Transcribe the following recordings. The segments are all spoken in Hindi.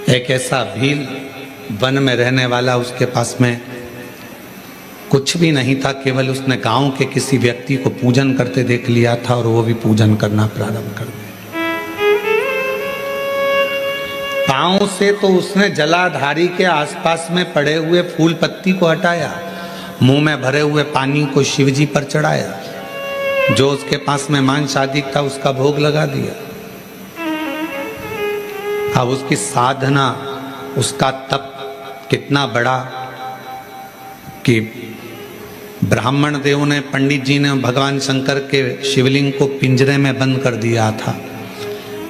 एक ऐसा भील वन में रहने वाला, उसके पास में कुछ भी नहीं था, केवल उसने गांव के किसी व्यक्ति को पूजन करते देख लिया था और वो भी पूजन करना प्रारंभ कर दिया। पांव से तो उसने जलाधारी के आसपास में पड़े हुए फूल पत्ती को हटाया, मुंह में भरे हुए पानी को शिवजी पर चढ़ाया, जो उसके पास में मांस आदि था उसका भोग लगा दिया। अब उसकी साधना, उसका तप कितना बड़ा कि ब्राह्मण देव ने, पंडित जी ने भगवान शंकर के शिवलिंग को पिंजरे में बंद कर दिया था।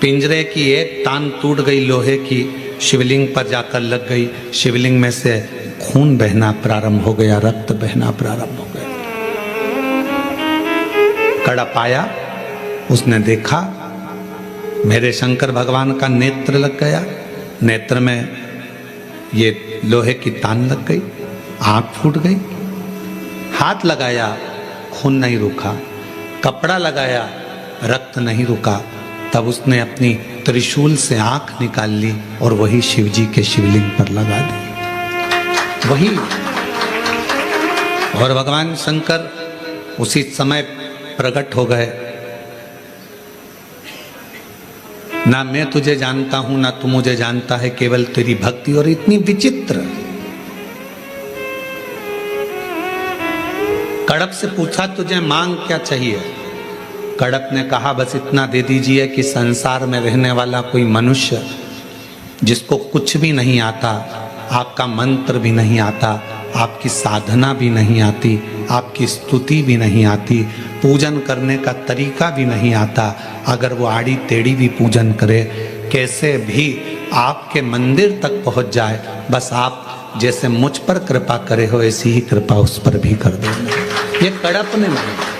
पिंजरे की एक तान टूट गई, लोहे की शिवलिंग पर जाकर लग गई। शिवलिंग में से खून बहना प्रारंभ हो गया, रक्त बहना प्रारंभ हो गया। कड़प आया, उसने देखा मेरे शंकर भगवान का नेत्र लग गया, नेत्र में ये लोहे की तान लग गई, आंख फूट गई। हाथ लगाया, खून नहीं रुका, कपड़ा लगाया, रक्त नहीं रुका। तब उसने अपनी त्रिशूल से आंख निकाल ली और वही शिवजी के शिवलिंग पर लगा दी, वही। और भगवान शंकर उसी समय प्रकट हो गए। ना मैं तुझे जानता हूं, ना तू मुझे जानता है, केवल तेरी भक्ति। और इतनी विचित्र। कड़प से पूछा तुझे मांग क्या चाहिए? कड़प ने कहा बस इतना दे दीजिए कि संसार में रहने वाला कोई मनुष्य जिसको कुछ भी नहीं आता, आपका मंत्र भी नहीं आता, आपकी साधना भी नहीं आती, आपकी स्तुति भी नहीं आती, पूजन करने का तरीका भी नहीं आता, अगर वो आड़ी टेढ़ी भी पूजन करे, कैसे भी आपके मंदिर तक पहुंच जाए, बस आप जैसे मुझ पर कृपा करे हो ऐसी ही कृपा उस पर भी कर देना। ये कड़प ने मांगा।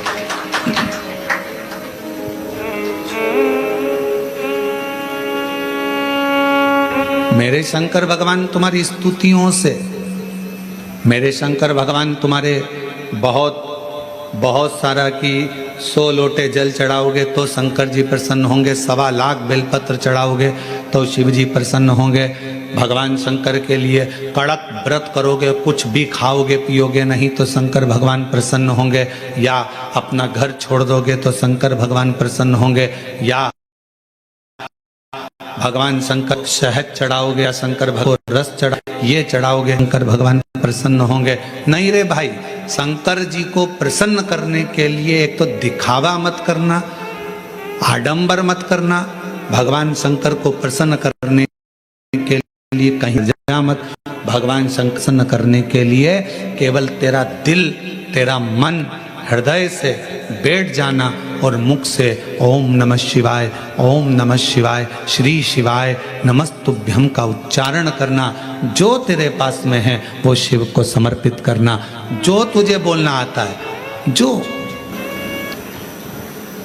मेरे शंकर भगवान तुम्हारी स्तुतियों से, मेरे शंकर भगवान तुम्हारे बहुत सारा कि 100 लोटे जल चढ़ाओगे तो शंकर जी प्रसन्न होंगे, 1.25 लाख बेलपत्र चढ़ाओगे तो शिव जी प्रसन्न होंगे। भगवान शंकर के लिए कड़क व्रत करोगे, कुछ भी खाओगे पियोगे नहीं तो शंकर भगवान प्रसन्न होंगे, या अपना घर छोड़ दोगे तो शंकर भगवान प्रसन्न होंगे, या भगवान शंकर शहद चढ़ाओगे या शंकर भगवान रस ये चढ़ाओगे, शंकर भगवान प्रसन्न होंगे। नहीं रे भाई, शंकर जी को प्रसन्न करने के लिए एक तो दिखावा मत करना, आडंबर मत करना। भगवान शंकर को प्रसन्न करने के लिए कहीं जा मत। भगवान शंकर प्रसन्न करने के लिए केवल तेरा दिल, तेरा मन हृदय से बैठ जाना और मुख से ओम नमः शिवाय, ओम नमः शिवाय, श्री शिवाय नमस्तुभ्यम का उच्चारण करना। जो तेरे पास में है वो शिव को समर्पित करना, जो तुझे बोलना आता है। जो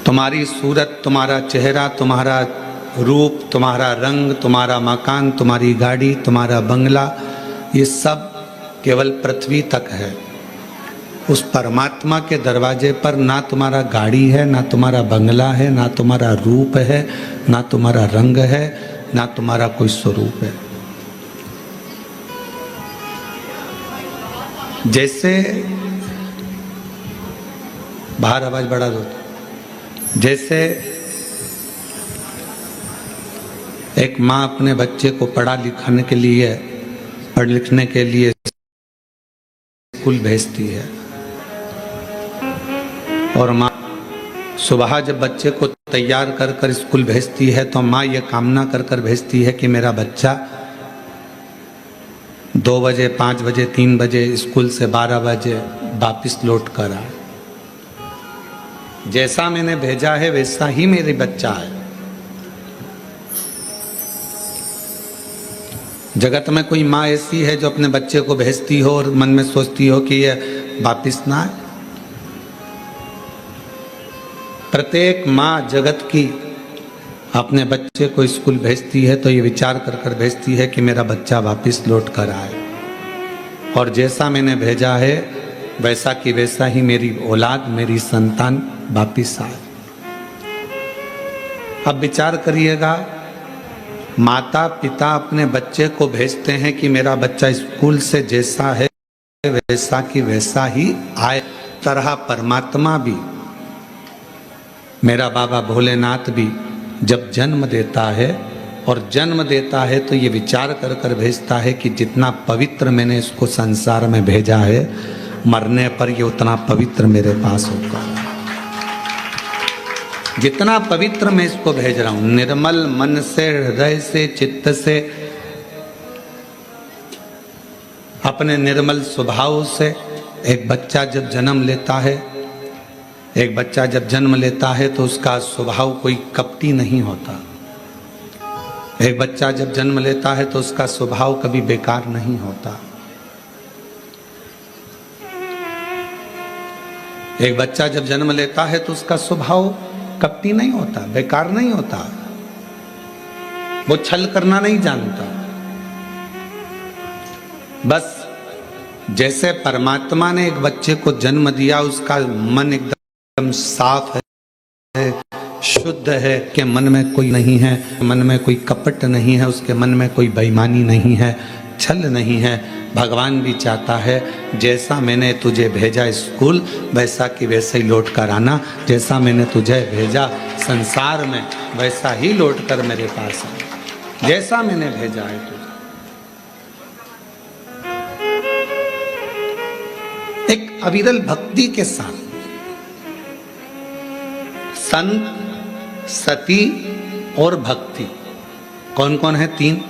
तुम्हारी सूरत, तुम्हारा चेहरा, तुम्हारा रूप, तुम्हारा रंग, तुम्हारा मकान, तुम्हारी गाड़ी, तुम्हारा बंगला, ये सब केवल पृथ्वी तक है। उस परमात्मा के दरवाजे पर ना तुम्हारा गाड़ी है, ना तुम्हारा बंगला है, ना तुम्हारा रूप है, ना तुम्हारा रंग है, ना तुम्हारा कोई स्वरूप है। जैसे बाहर आवाज बढ़ा दो। जैसे एक माँ अपने बच्चे को पढ़ लिखने के लिए स्कूल भेजती है, और माँ सुबह जब बच्चे को तैयार कर कर स्कूल भेजती है तो माँ ये कामना कर कर भेजती है कि मेरा बच्चा 2 बजे, 5 बजे, 3 बजे स्कूल से 12 बजे वापिस लौट कर आए। जैसा मैंने भेजा है वैसा ही मेरे बच्चा है। जगत में कोई माँ ऐसी है जो अपने बच्चे को भेजती हो और मन में सोचती हो कि ये वापिस ना आए? प्रत्येक माँ जगत की अपने बच्चे को स्कूल भेजती है तो ये विचार कर कर भेजती है कि मेरा बच्चा वापस लौट कर आए, और जैसा मैंने भेजा है वैसा कि वैसा ही मेरी औलाद, मेरी संतान वापस आए। अब विचार करिएगा, माता पिता अपने बच्चे को भेजते हैं कि मेरा बच्चा स्कूल से जैसा है वैसा की वैसा ही आए, तरह परमात्मा भी, मेरा बाबा भोलेनाथ भी जब जन्म देता है और जन्म देता है तो ये विचार कर कर भेजता है कि जितना पवित्र मैंने इसको संसार में भेजा है, मरने पर ये उतना पवित्र मेरे पास होगा। जितना पवित्र मैं इसको भेज रहा हूं, निर्मल मन से, हृदय से, चित्त से, अपने निर्मल स्वभाव से। एक बच्चा जब जन्म लेता है, एक बच्चा जब जन्म लेता है तो उसका स्वभाव कोई कपटी नहीं होता। एक बच्चा जब जन्म लेता है तो उसका स्वभाव कभी बेकार नहीं होता। एक बच्चा जब जन्म लेता है तो उसका स्वभाव कपटी नहीं होता, बेकार नहीं होता, वो छल करना नहीं जानता। बस जैसे परमात्मा ने एक बच्चे को जन्म दिया, उसका मन एकदम साफ है, शुद्ध है, कि मन में कोई नहीं है, मन में कोई कपट नहीं है, उसके मन में कोई बेईमानी नहीं है, छल नहीं है। भगवान भी चाहता है जैसा मैंने तुझे भेजा स्कूल, वैसा कि वैसे ही लौट कर आना, जैसा मैंने तुझे भेजा संसार में वैसा ही लौट कर मेरे पास आना, जैसा मैंने भेजा है तुझे। एक अविरल भक्ति के साथ संत, सती और भक्ति, कौन कौन है? तीन,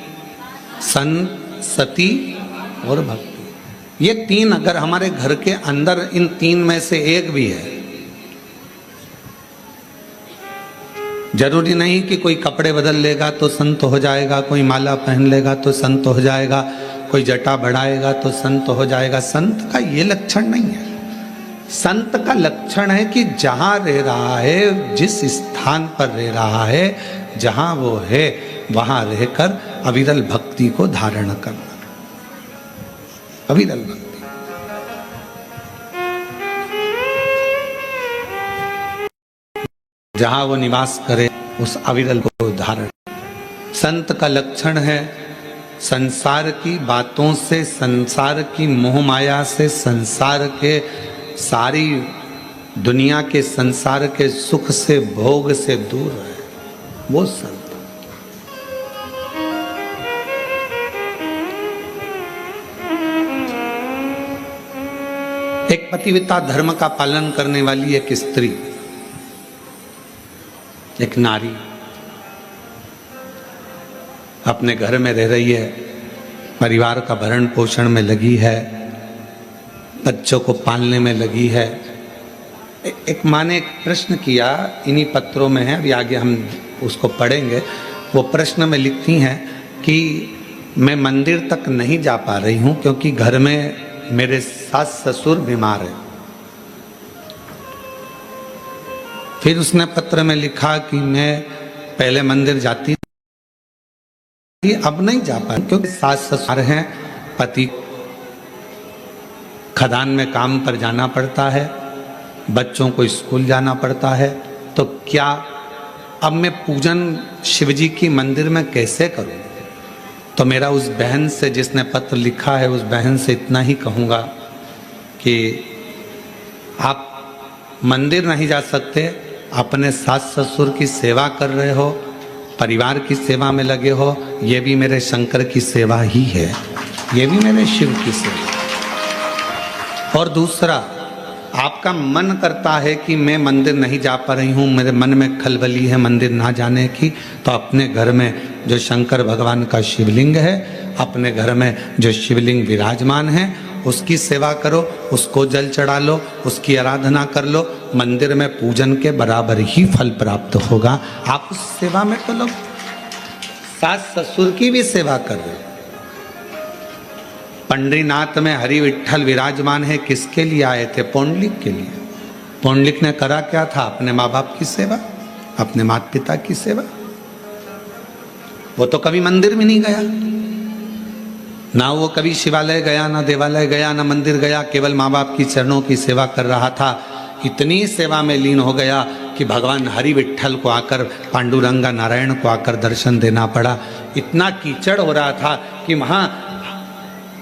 संत, सती और भक्ति। ये तीन अगर हमारे घर के अंदर इन तीन में से एक भी है, जरूरी नहीं कि कोई कपड़े बदल लेगा तो संत हो जाएगा, कोई माला पहन लेगा तो संत हो जाएगा, कोई जटा बढ़ाएगा तो संत हो जाएगा। संत का ये लक्षण नहीं है। संत का लक्षण है कि जहां रह रहा है, जिस स्थान पर रह रहा है, जहां वो है, वहां रहकर अविरल भक्ति को धारण करना। अविरल भक्ति, जहां वो निवास करे उस अविरल को धारण। संत का लक्षण है संसार की बातों से, संसार की मोह माया से, संसार के सारी दुनिया के संसार के सुख से, भोग से दूर है, वो संत। एक पतिव्रता धर्म का पालन करने वाली एक स्त्री, एक नारी अपने घर में रह रही है, परिवार का भरण पोषण में लगी है, बच्चों को पालने में लगी है। एक माँ ने एक प्रश्न किया, इन्हीं पत्रों में है, अभी आगे हम उसको पढ़ेंगे। वो प्रश्न में लिखती हैं कि मैं मंदिर तक नहीं जा पा रही हूँ क्योंकि घर में मेरे सास ससुर बीमार है। फिर उसने पत्र में लिखा कि मैं पहले मंदिर जाती थी, अब नहीं जा पा रही क्योंकि सास ससुर हैं, पति खदान में काम पर जाना पड़ता है, बच्चों को स्कूल जाना पड़ता है, तो क्या अब मैं पूजन शिवजी की मंदिर में कैसे करूं? तो मेरा उस बहन से, जिसने पत्र लिखा है, उस बहन से इतना ही कहूँगा कि आप मंदिर नहीं जा सकते, अपने सास ससुर की सेवा कर रहे हो, परिवार की सेवा में लगे हो, ये भी मेरे शंकर की सेवा ही है, ये भी मेरे शिव की सेवा। और दूसरा, आपका मन करता है कि मैं मंदिर नहीं जा पा रही हूँ, मेरे मन में खलबली है मंदिर ना जाने की, तो अपने घर में जो शंकर भगवान का शिवलिंग है, अपने घर में जो शिवलिंग विराजमान है, उसकी सेवा करो, उसको जल चढ़ा लो, उसकी आराधना कर लो, मंदिर में पूजन के बराबर ही फल प्राप्त होगा। आप उस सेवा में तो लोग सास ससुर की भी सेवा कर रहे हो। पंडरीनाथ में हरि विठ्ठल विराजमान है, किसके लिए आए थे? पौंडलिक के लिए। पौंडलिक ने करा क्या था? अपने माँ बाप की सेवा, अपने माता पिता की सेवा। वो तो कभी मंदिर में नहीं गया, ना वो कभी शिवालय गया, ना देवालय गया, ना मंदिर गया, केवल माँ बाप की चरणों की सेवा कर रहा था। इतनी सेवा में लीन हो गया कि भगवान हरि विठ्ठल को आकर, पांडुरंगा नारायण को आकर दर्शन देना पड़ा इतना कीचड़ हो रहा था कि वहां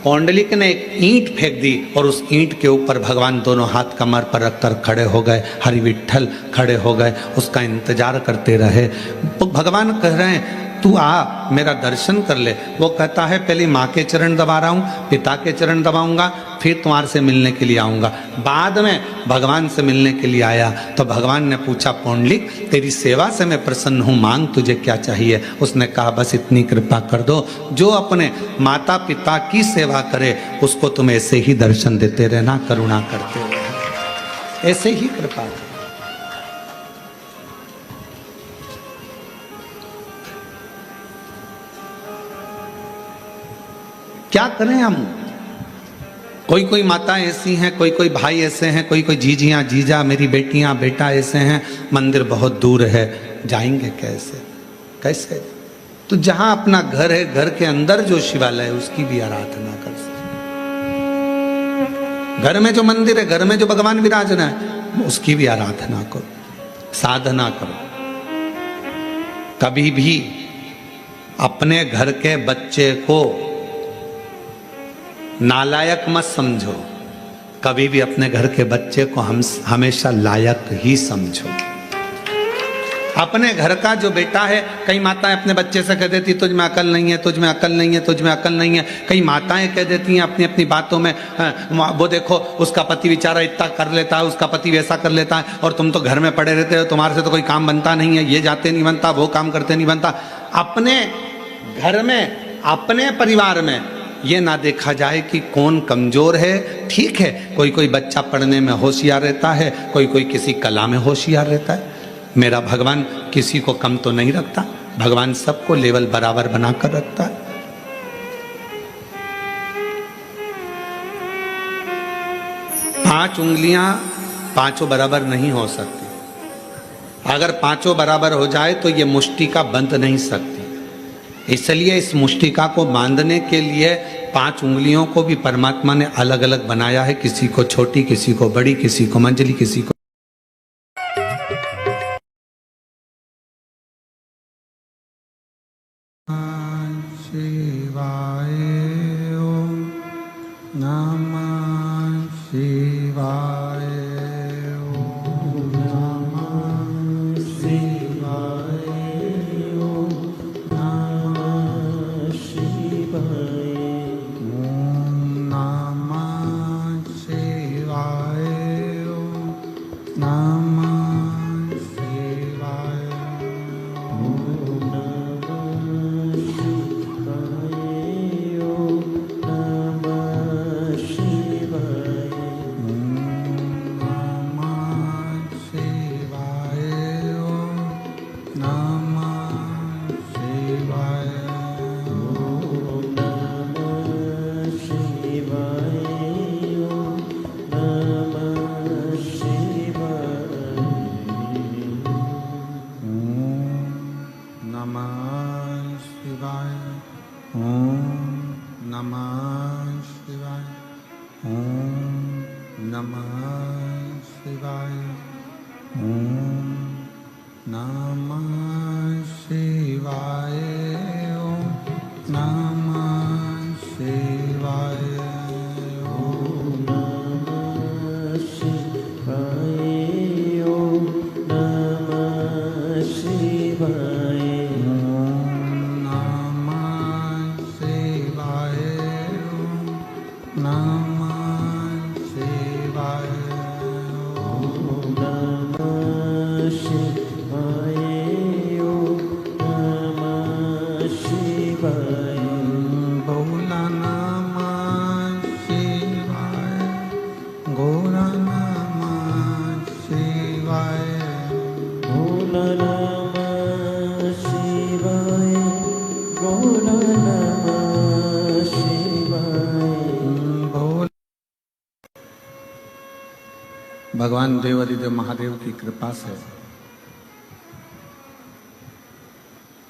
पौंडलिक ने एक ईंट फेंक दी और उस ईंट के ऊपर भगवान दोनों हाथ कमर पर रखकर खड़े हो गए। हरि विट्ठल खड़े हो गए, उसका इंतजार करते रहे। भगवान कह रहे हैं तू आ मेरा दर्शन कर ले। वो कहता है पहले माँ के चरण दबा रहा हूँ, पिता के चरण दबाऊंगा, फिर तुम्हारे से मिलने के लिए आऊँगा। बाद में भगवान से मिलने के लिए आया तो भगवान ने पूछा पौंडलिक तेरी सेवा से मैं प्रसन्न हूँ, मांग तुझे क्या चाहिए। उसने कहा बस इतनी कृपा कर दो, जो अपने माता पिता की सेवा करे उसको तुम ऐसे ही दर्शन देते रहना, करुणा करते रहना, ऐसे ही कृपा करो। क्या करें हम? कोई कोई माता ऐसी हैं, कोई कोई भाई ऐसे हैं, कोई कोई जीजियां जीजा, मेरी बेटियां बेटा ऐसे हैं, मंदिर बहुत दूर है, जाएंगे कैसे? कैसे? तो जहां अपना घर है, घर के अंदर जो शिवालय है उसकी भी आराधना कर सकते। घर में जो मंदिर है, घर में जो भगवान विराजना है उसकी भी आराधना करो, साधना करो। कभी भी अपने घर के बच्चे को नालायक मत समझो, कभी भी अपने घर के बच्चे को हम हमेशा लायक ही समझो। अपने घर का जो बेटा है, कई माताएं अपने बच्चे से कह देती तुझ में अकल नहीं है, तुझ में अकल नहीं है, तुझ में अकल नहीं है। कई माताएं कह देती हैं अपनी अपनी बातों में, वो देखो उसका पति बेचारा इतना कर लेता है, उसका पति वैसा कर लेता है, और तुम तो घर में पड़े रहते हो, तुम्हारे से तो कोई काम बनता नहीं है, ये जाते नहीं बनता, वो काम करते नहीं बनता। अपने घर में, अपने परिवार में ये ना देखा जाए कि कौन कमजोर है। ठीक है, कोई कोई बच्चा पढ़ने में होशियार रहता है, कोई कोई किसी कला में होशियार रहता है। मेरा भगवान किसी को कम तो नहीं रखता, भगवान सबको लेवल बराबर बनाकर रखता है। पांच उंगलियां पांचों बराबर नहीं हो सकती। अगर पांचों बराबर हो जाए तो ये मुष्टिका बंध नहीं सकती। इसलिए इस मुष्टिका को बांधने के लिए पांच उंगलियों को भी परमात्मा ने अलग अलग बनाया है, किसी को छोटी, किसी को बड़ी, किसी को मंजली, किसी को शिवाय ओम नमः शिवाय ओम नमः शिवाय ओम नमः शिवाय ओम नमः शिवाय ओम नमः शिवाय ओम भगवान देवादिदेव महादेव की कृपा से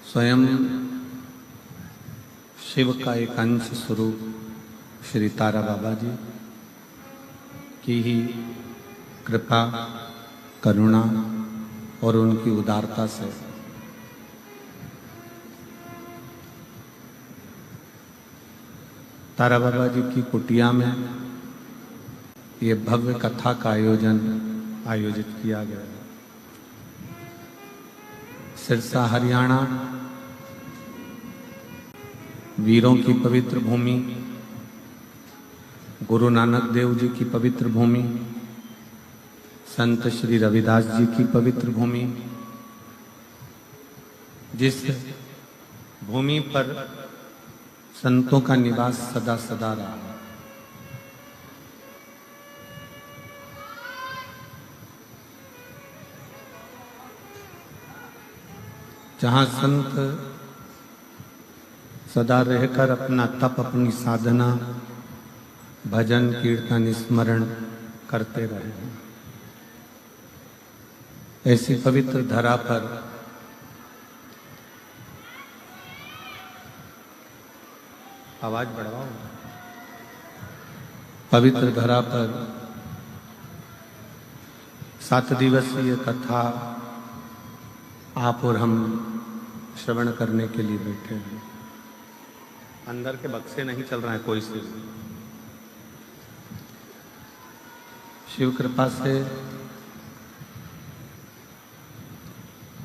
स्वयं शिव का एक अंश स्वरूप श्री तारा बाबा जी की ही कृपा, करुणा और उनकी उदारता से तारा बाबा जी की कुटिया में ये भव्य कथा का आयोजित किया गया। सिरसा हरियाणा वीरों की पवित्र भूमि, गुरु नानक देव जी की पवित्र भूमि, संत श्री रविदास जी की पवित्र भूमि, जिस भूमि पर संतों का निवास सदा सदा रहा, जहां संत सदा रहकर अपना तप, अपनी साधना, भजन कीर्तन स्मरण करते रहे, ऐसी पवित्र धरा पर आवाज बढ़ाओ, पवित्र धरा पर 7 दिवसीय कथा आप और हम श्रवण करने के लिए बैठे हैं। अंदर के बक्से नहीं चल रहा है कोई से। शिव कृपा से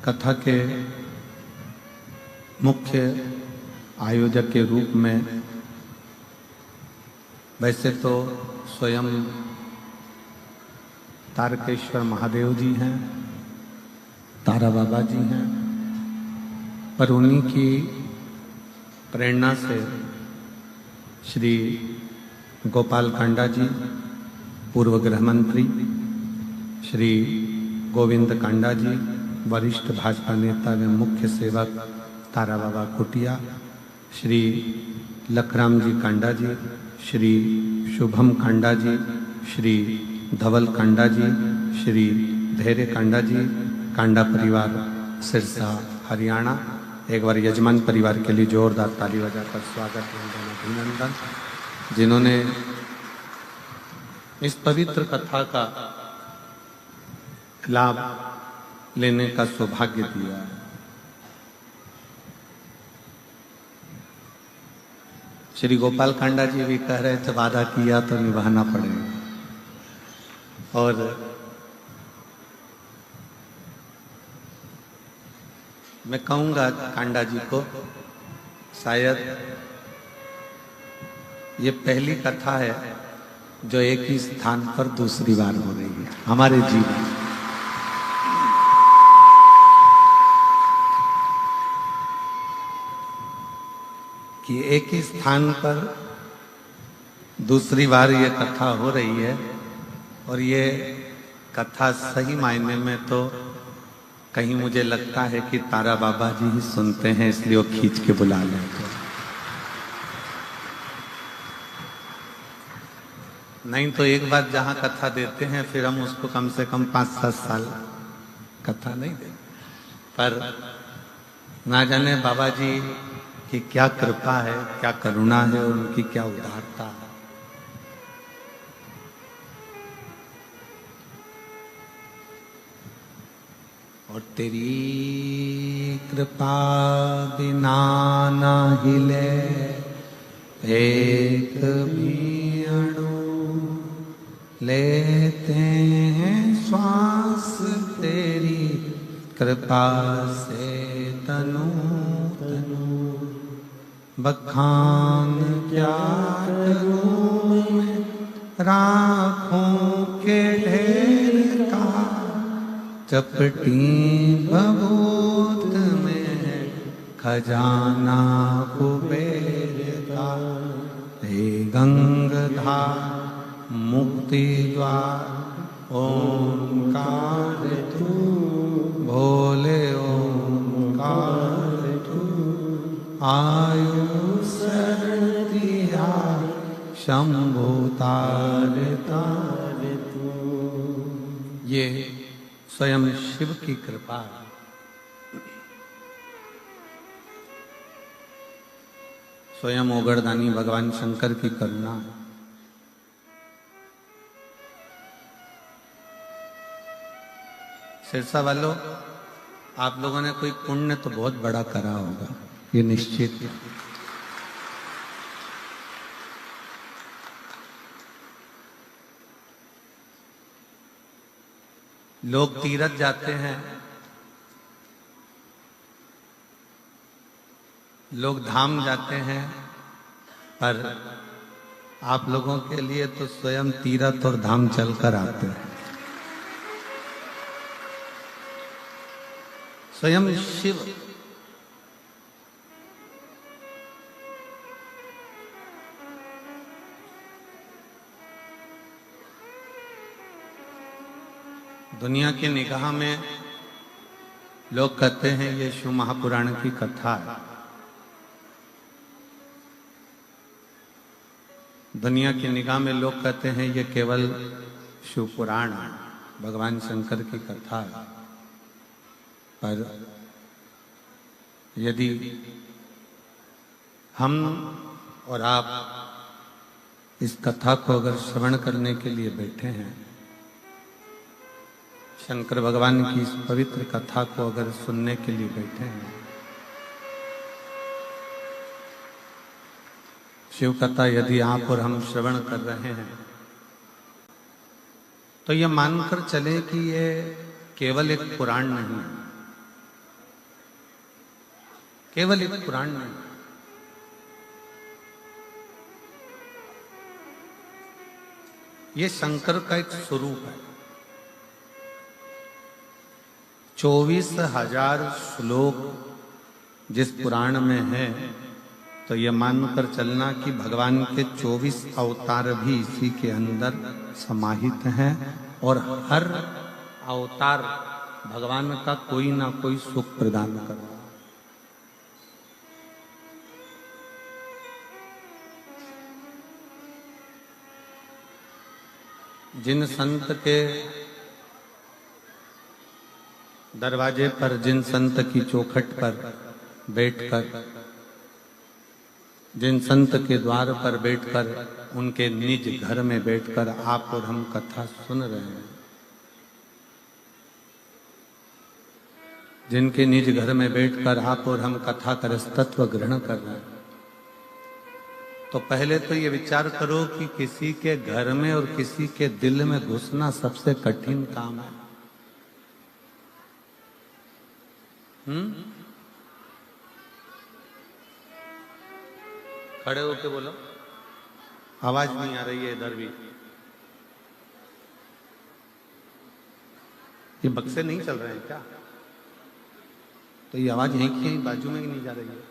कथा के मुख्य आयोजक के रूप में वैसे तो स्वयं तारकेश्वर महादेव जी हैं, तारा बाबा जी हैं, पर उन्हीं की प्रेरणा से श्री गोपाल कांडा जी, पूर्व गृह मंत्री, श्री गोविंद कांडा जी, वरिष्ठ भाजपा नेता व मुख्य सेवक तारा बाबा कुटिया, श्री लखराम जी कांडा जी, श्री शुभम कांडा जी, श्री धवल कांडा जी, श्री धैर्य कांडा जी, कांडा परिवार सिरसा हरियाणा। एक बार यजमान परिवार के लिए जोरदार ताली बजाकर स्वागत एवं अभिनंदन, जिन्होंने इस पवित्र कथा का लाभ लेने का सौभाग्य दिया है। श्री गोपाल कांडा जी भी कह रहे थे वादा किया तो निभाना पड़ेगा, और मैं कहूंगा कांडा जी को, शायद ये पहली कथा है जो एक ही स्थान पर दूसरी बार हो रही है हमारे जीवन में। कि एक ही स्थान पर दूसरी बार ये कथा हो रही है, और ये कथा सही मायने में तो कहीं मुझे लगता है कि तारा बाबा जी ही सुनते हैं, इसलिए वो खींच के बुला लेते हैं। नहीं तो एक बार जहां कथा देते हैं फिर हम उसको कम से कम 5-7 साल कथा नहीं देते। पर ना जाने बाबा जी की क्या कृपा है, क्या करुणा है, उनकी क्या उदारता है। और तेरी कृपा बिना ना हिले एक भी अणु, लेते हैं श्वास तेरी कृपा से तनु तनु। बखान क्या करूं मैं राखों के ढेर का, चपटी भभूत में खजाना कुबेर का। हे गंगाधार मुक्ति द्वार ओंकार तू, भोले ओंकार तू। आयु सरतिया शंभु तार तार तू। ये स्वयं शिव की कृपा है। स्वयं ओगरदानी भगवान शंकर की करुणा है। सिरसा वालों, आप लोगों ने कोई पुण्य तो बहुत बड़ा करा होगा, ये निश्चित है। लोग तीरथ जाते हैं, लोग धाम जाते हैं, पर आप लोगों के लिए तो स्वयं तीरथ और धाम चलकर आते हैं। स्वयं शिव दुनिया की निगाह में लोग कहते हैं ये शिव महापुराण की कथा है। दुनिया की निगाह में लोग कहते हैं ये केवल शिव पुराण है, भगवान शंकर की कथा है। पर यदि हम और आप इस कथा को अगर श्रवण करने के लिए बैठे हैं, शंकर भगवान की इस पवित्र कथा को अगर सुनने के लिए बैठे हैं, शिव कथा यदि आप और हम श्रवण कर रहे हैं, तो यह मानकर चले कि ये केवल एक पुराण नहीं है, केवल एक पुराण नहीं, ये शंकर का एक स्वरूप है। 24,000 श्लोक जिस पुराण में है, तो यह मानकर चलना कि भगवान के 24 अवतार भी इसी के अंदर समाहित हैं और हर अवतार भगवान का कोई ना कोई सुख प्रदान कर रहा है। जिन संत के दरवाजे पर, जिन संत की चौखट पर बैठकर, जिन संत के द्वार पर बैठकर, उनके निज घर में बैठकर आप और हम कथा सुन रहे हैं, जिनके निज घर में बैठकर आप और हम कथा का रसतत्व ग्रहण कर रहे हैं, तो पहले तो ये विचार करो कि किसी के घर में और किसी के दिल में घुसना सबसे कठिन काम है। खड़े होके बोलो, आवाज नहीं आ रही है इधर भी। ये बक्से नहीं चल रहे हैं क्या? तो ये आवाज यहीं की बाजू में ही नहीं जा रही है।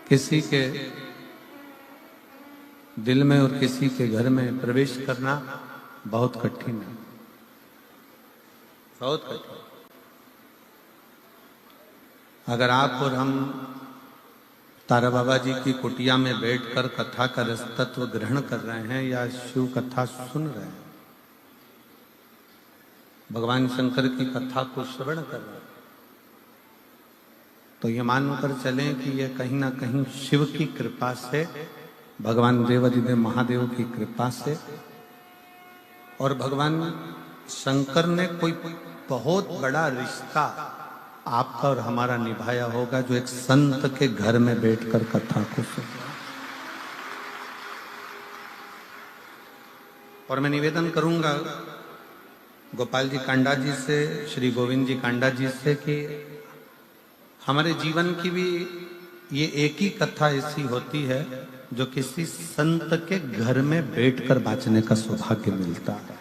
किसी के दिल में और किसी के घर में प्रवेश करना बहुत कठिन है, बहुत कठिन। अगर आप और हम तारा बाबा जी की कुटिया में बैठकर कथा का रसतत्व ग्रहण कर रहे हैं या शिव कथा सुन रहे हैं, भगवान शंकर की कथा को श्रवण कर रहे हैं, तो ये मानकर चलें कि यह कहीं ना कहीं शिव की कृपा से, भगवान देवाधिदेव महादेव की कृपा से, और भगवान शंकर ने कोई बहुत बड़ा रिश्ता आपका और हमारा निभाया होगा, जो एक संत के घर में बैठकर कथा को सुना। और मैं निवेदन करूंगा गोपाल जी कांडा जी से, श्री गोविंद जी कांडा जी से, कि हमारे जीवन की भी ये एक ही कथा ऐसी होती है जो किसी संत के घर में बैठकर बांचने का सौभाग्य मिलता है।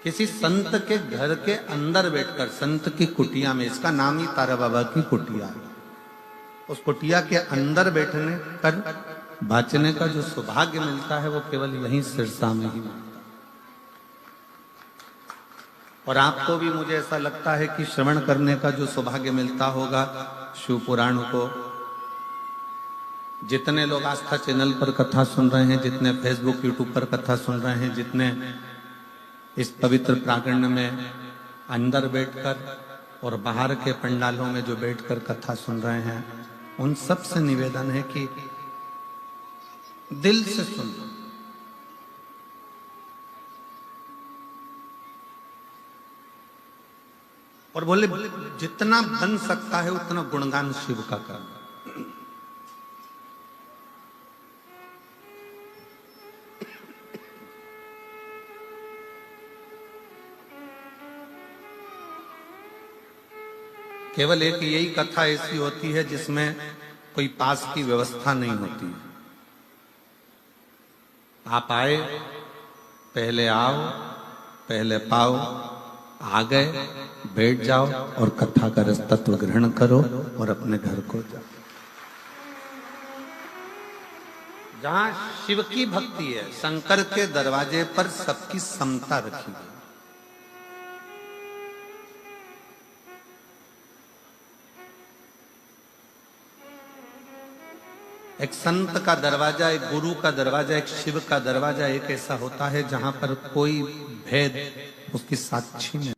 किसी संत के घर के अंदर बैठकर, संत की कुटिया में, इसका नाम ही तारा बाबा की कुटिया है, उस कुटिया के अंदर बैठने कर बांचने का जो सौभाग्य मिलता है वो केवल यहीं सिरसा में ही मिलता है। और आपको भी, मुझे ऐसा लगता है कि श्रवण करने का जो सौभाग्य मिलता होगा शिव पुराण को, जितने लोग आस्था चैनल पर कथा सुन रहे हैं, जितने फेसबुक यूट्यूब पर कथा सुन रहे हैं, जितने इस पवित्र प्रांगण में अंदर बैठकर और बाहर के पंडालों में जो बैठकर कथा सुन रहे हैं, उन सब से निवेदन है कि दिल से सुन, और बोले जितना बन सकता है उतना गुणगान शिव का करना। केवल एक यही कथा ऐसी होती है जिसमें कोई पास की व्यवस्था नहीं होती है। आप आए, पहले आओ, पहले पाओ, आ गए, बैठ जाओ और कथा का रस तत्व ग्रहण करो और अपने घर को जाओ। जहां शिव की भक्ति है, शंकर के दरवाजे पर सबकी समता रखी गई। एक संत का दरवाजा, एक गुरु का दरवाजा, एक शिव का दरवाजा एक ऐसा होता है जहां पर कोई भेद उसकी साक्षी में